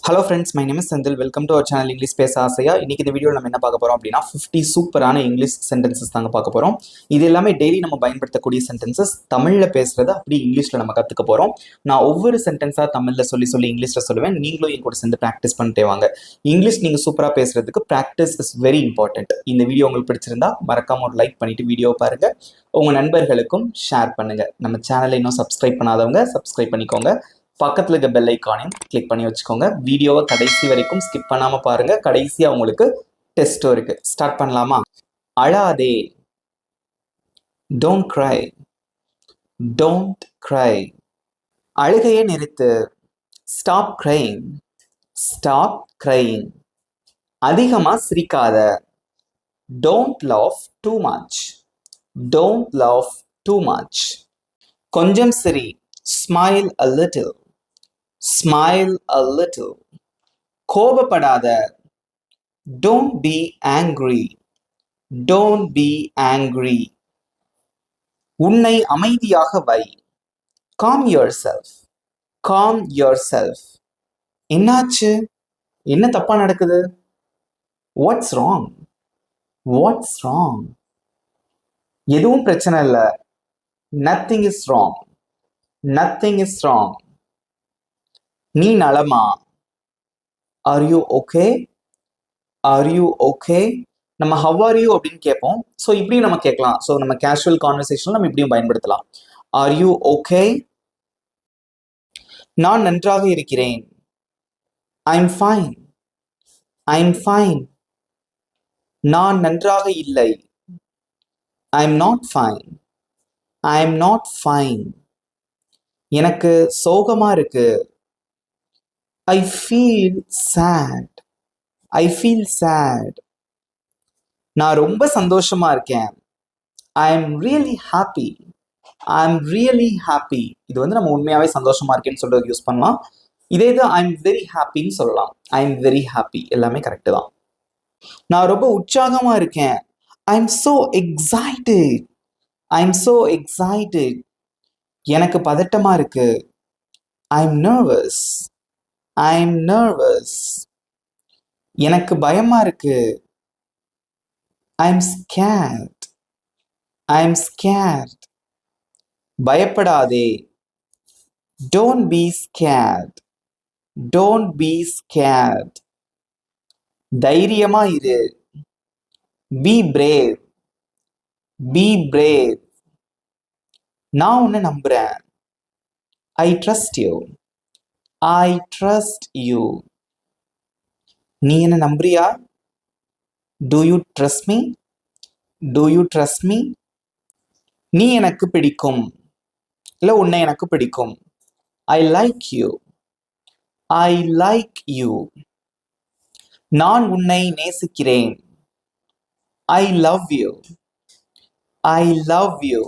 Hello friends, my name is Senthil. Welcome to our channel English பேச ஆசையா. இன்னைக்கு இந்த வீடியோவில் நம்ம என்ன பார்க்க போகிறோம் அப்படின்னா 50 சூப்பரான இங்கிலீஷ் சென்டென்சஸ் தாங்க பார்க்க போகிறோம். இது எல்லாமே டெய்லி நம்ம பயன்படுத்தக்கூடிய சென்டென்சஸ். தமிழில் பேசுறது அப்படி இங்கிலீஷில் நம்ம கற்றுக்க போகிறோம். நான் ஒவ்வொரு சென்டென்ஸாக தமிழில் சொல்லி இங்கிலீஷில் சொல்லுவேன். நீங்களும் என் கூட சேர்ந்து ப்ராக்டிஸ் பண்ணிட்டே வாங்க. இங்கிலீஷ் நீங்கள் சூப்பராக பேசுறதுக்கு ப்ராக்டிஸ் இஸ் வெரி இம்பார்ட்டன்ட். இந்த வீடியோ உங்களுக்கு பிடிச்சிருந்தா மறக்காம ஒரு லைக் பண்ணிட்டு வீடியோ பாருங்க. உங்கள் நண்பர்களுக்கும் ஷேர் பண்ணுங்க. நம்ம சேனலை இன்னும் சப்ஸ்கிரைப் பண்ணாதவங்க சப்ஸ்கிரைப் பண்ணிக்கோங்க. பக்கத்தில் இருக்க பெல் ஐக்கானையும் கிளிக் பண்ணி வச்சுக்கோங்க. வீடியோவை கடைசி வரைக்கும் ஸ்கிப் பண்ணாமல் பாருங்க. கடைசியாக உங்களுக்கு டெஸ்ட்டும் இருக்கு. ஸ்டார்ட் பண்ணலாமா? அழாதே. Don't cry. Don't cry. அழுகையை நிறுத்து. Stop crying. Stop crying. அதிகமாக சிரிக்காத. Don't laugh too much. Don't laugh too much. கொஞ்சம் சிரி. Smile a little. Smile a little. கோபப்படாத. Don't be angry. Don't be angry. உன்னை அமைதியாக வை. Calm yourself. Calm yourself. என்னாச்சு? என்ன தப்பா நடக்குது? What's wrong? What's wrong? எதுவும் பிரச்சனை இல்லை. Nothing is wrong. Nothing is wrong. நீ நலமா? Are you okay? Are you okay? நம்ம how are you அப்படின்னு கேட்போம். ஸோ இப்படியும் நம்ம கேட்கலாம். ஸோ நம்ம கேஷுவல் கான்வர்சேஷனில் நம்ம இப்படியும் பயன்படுத்தலாம். Are you okay? நான் நன்றாக இருக்கிறேன். I'm fine. I'm fine. நான் நன்றாக இல்லை. I'm not fine. I'm not fine. எனக்கு சோகமா இருக்கு. I feel sad. I feel sad. நான் ரொம்ப சந்தோஷமா இருக்கேன். I am really happy. I am really happy. இது வந்து நம்ம உண்மையாவே சந்தோஷமா இருக்கேன்னு சொல்றது யூஸ் பண்ணலாம். இதே இது I am very happyன்னு சொல்லலாம். I am very happy. எல்லாமே கரெக்ட் தான். நான் ரொம்ப உற்சாகமா இருக்கேன். I am so excited. I am so excited. எனக்கு பதட்டமா இருக்கு. I am nervous. I'm nervous. எனக்கு பயமா இருக்கு. I'm scared. I'm scared. பயப்படாதே. Don't be scared. Don't be scared. தைரியமா இரு. Be brave. Be brave. நான் உன்னை நம்புறேன். I trust you. I trust you. நீ என்ன நம்புறியா? Do you trust me? Do you trust me? நீ எனக்கு பிடிக்கும். இல்லை உன்னை எனக்கு பிடிக்கும். I like you. I like you. நான் உன்னை நேசிக்கிறேன். I love you. I love you.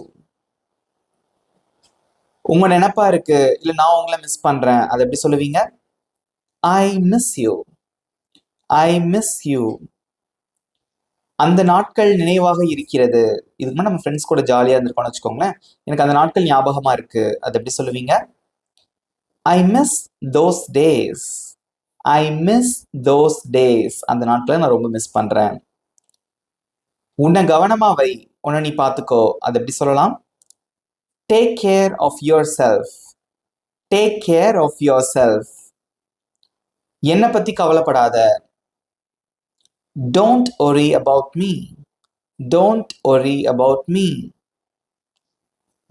உங்க நினைப்பா இருக்கு. இல்லை நான் உங்களை மிஸ் பண்றேன். அதை எப்படி சொல்லுவீங்க? I miss you. I miss you. அந்த நாட்கள் நினைவாக இருக்கிறது. இதுக்கு முன்னாடி நம்ம ஃப்ரெண்ட்ஸ் கூட ஜாலியாக இருந்திருக்கோம்னு வச்சுக்கோங்களேன். எனக்கு அந்த நாட்கள் ஞாபகமா இருக்கு. அது எப்படி சொல்லுவீங்க? I miss those days. I miss those days. அந்த நாட்களை நான் ரொம்ப மிஸ் பண்றேன். உன்னை கவனமா வை. உன்னை நீ பார்த்துக்கோ. அது எப்படி சொல்லலாம்? Take care of yourself. Take care of yourself. என்னை பத்தி கவலைப்படாத. Don't worry about me. Don't worry about me.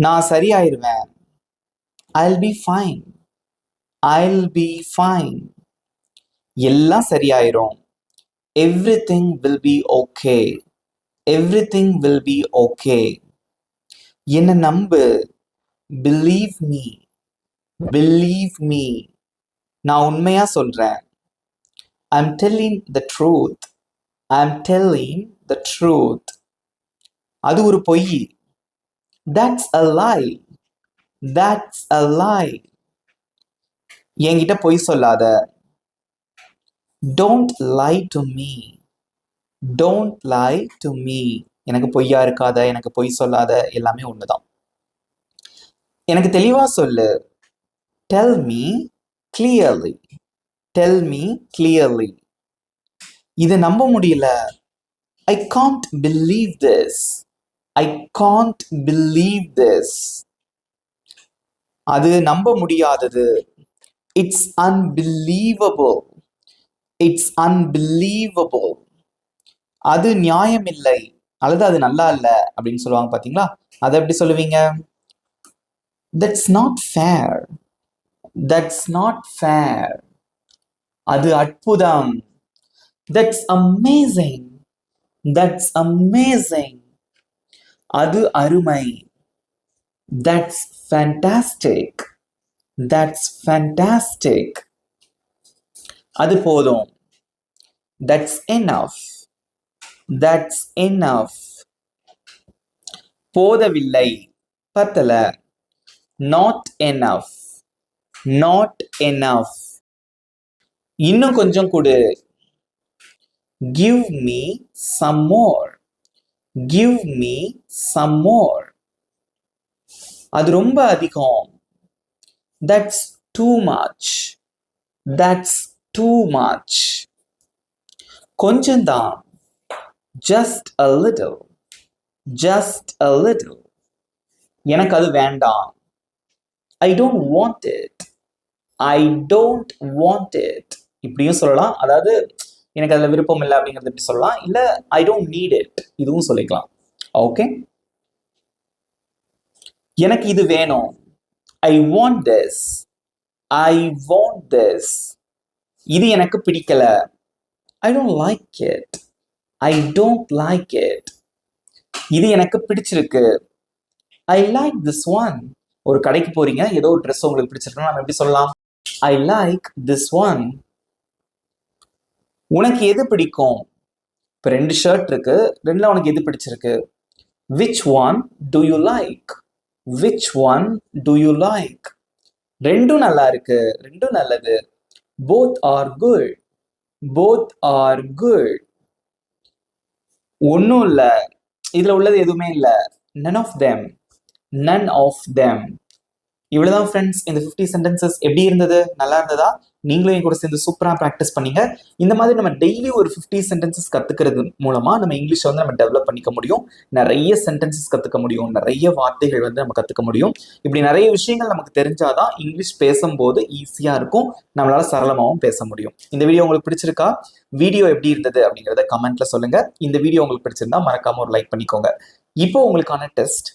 நான் சரியாயிருவேன். I'll be fine. I'll be fine. எல்லாம் சரியாயிரும். Everything will be okay. Everything will be okay. என்னை நம்பு. Believe me. Believe me. நான் உண்மையா சொல்றேன். I'm telling the truth. I'm telling the truth. அது ஒரு பொய். That's a lie. That's a lie. என்கிட்ட பொய் சொல்லாத. Don't lie to me. Don't lie to me. எனக்கு பொய்யா இருக்காத, எனக்கு பொய் சொல்லாத, எல்லாமே ஒண்ணுதான். எனக்கு தெளிவா சொல்லு. Tell me clearly. Tell me clearly. இதை நம்ப முடியல. I can't believe this. I can't believe this. அது நம்ப முடியாதது. It's unbelievable. It's unbelievable. அது நியாயமில்லை அல்லது அது நல்லா இல்லை அப்படின்னு சொல்லுவாங்க பாத்தீங்களா? அதை எப்படி சொல்லுவீங்க? That's not fair. That's not fair. அது அற்புதம். That's amazing. That's amazing. அது அருமை. That's fantastic. That's fantastic. அது போதும். That's enough. That's enough. போதவில்லை. பத்தல. Not enough. Not enough. இன்னும் கொஞ்சம் கொடு. Give me some more. Give me some more. அது ரொம்ப அதிகம். That's too much. That's too much. கொஞ்சம்தான். Just a little. Just a little. எனக்கு அது வேண்டாம். I don't want it. I don't want it. இப்படியும் சொல்லலாம். அதாவது எனக்கு அதில் விருப்பம் இல்லை அப்படிங்கிறது எப்படி சொல்லலாம். இல்லை I don't need it. இதுவும் சொல்லிக்கலாம். ஓகே. எனக்கு இது வேணும். I want this. I want this. இது எனக்கு பிடிக்கல. I don't like it. I don't like it. இது எனக்கு பிடிச்சிருக்கு. I like this one. ஒரு கடைக்கு போறீங்க, ஏதோ ஒரு ட்ரெஸ் உங்களுக்கு பிடிச்சிருக்குன்னா நம்ம எப்படி சொல்லலாம்? I like this one. உனக்கு எது பிடிக்கும்? இப்போ 2 ஷர்ட் இருக்கு, 2ல உனக்கு எது பிடிச்சிருக்கு? Which one do you like? Which one do you like? ரெண்டும் நல்லா இருக்கு, ரெண்டும் நல்லது. Both are good. Both are good. ஒன்றும் இல்லை, இதில் உள்ளது எதுவுமே இல்லை. None of them. None of them. இவ்வளவுதான் ஃப்ரெண்ட்ஸ். இந்த 50 சென்டென்சஸ் எப்படி இருந்தது? நல்லா இருந்ததா? நீங்களும் என் கூட சேர்ந்து சூப்பரா ப்ராக்டிஸ் பண்ணீங்க. இந்த மாதிரி நம்ம டெய்லி ஒரு 50 சென்டென்சஸ் கத்துக்கிறது மூலமா நம்ம இங்கிலீஷ் வந்து நம்ம டெவலப் பண்ணிக்க முடியும். நிறைய சென்டென்சஸ் கத்துக்க முடியும், நிறைய வார்த்தைகள் வந்து நம்ம கத்துக்க முடியும். இப்படி நிறைய விஷயங்கள் நமக்கு தெரிஞ்சாதான் இங்கிலீஷ் பேசும்போது ஈஸியா இருக்கும், நம்மளால சரளமாகவும் பேச முடியும். இந்த வீடியோ உங்களுக்கு பிடிச்சிருக்கா? வீடியோ எப்படி இருந்தது அப்படிங்கிறத கமெண்ட்ல சொல்லுங்க. இந்த வீடியோ உங்களுக்கு பிடிச்சிருந்தா மறக்காம ஒரு லைக் பண்ணிக்கோங்க. இப்போ உங்களுக்கான டெஸ்ட்.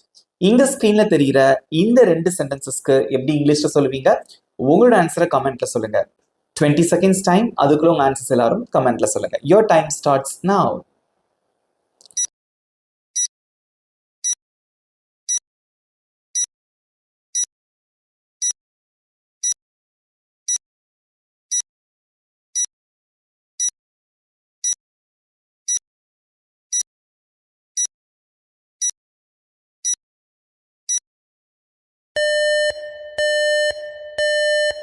இந்த ஸ்கிரீன்ல தெரிகிற இந்த 2 சென்டென்சஸ்க்கு எப்படி இங்கிலீஷ்ல சொல்லுவீங்க? உங்களோட ஆன்சரை கமெண்ட்ல சொல்லுங்க. 20 செகண்ட்ஸ் டைம். அதுக்குள்ள உங்க ஆன்சர்ஸ் எல்லாரும் கமெண்ட்ல சொல்லுங்க. Your time starts now.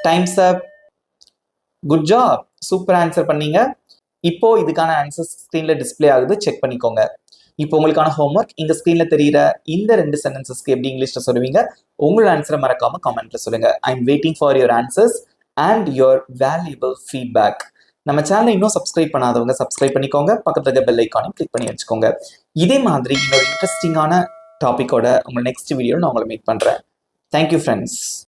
Times up. Good job. Super answer பண்ணீங்க. இப்போ இதுக்கான ஆன்சர்ஸ் ஸ்க்ரீன்ல டிஸ்பிளே ஆகுது, செக் பண்ணிக்கோங்க. இப்போ உங்களுக்கான ஹோம்ஒர்க். இந்த ஸ்க்ரீன்ல தெரியுற இந்த 2 சென்டென்சஸ்க்கு எப்படி இங்கிலீஷ்ல சொல்லுவீங்க? உங்களோட ஆன்சரை மறக்காம கமெண்ட்ல சொல்லுங்க. I am waiting for your answers and your valuable feedback. நம்ம சேனலை இன்னும் சப்ஸ்கிரைப் பண்ணாதவங்க சப்ஸ்கிரைப் பண்ணிக்கோங்க. பக்கத்துல இருக்க பெல் ஐக்கானையும் கிளிக் பண்ணி வச்சுக்கோங்க. இதே மாதிரி இன்னொரு இன்ட்ரெஸ்டிங்கான டாபிக்கோட உங்க நெக்ஸ்ட் வீடியோவில் நான் உங்களை மீட் பண்றேன். Thank you friends.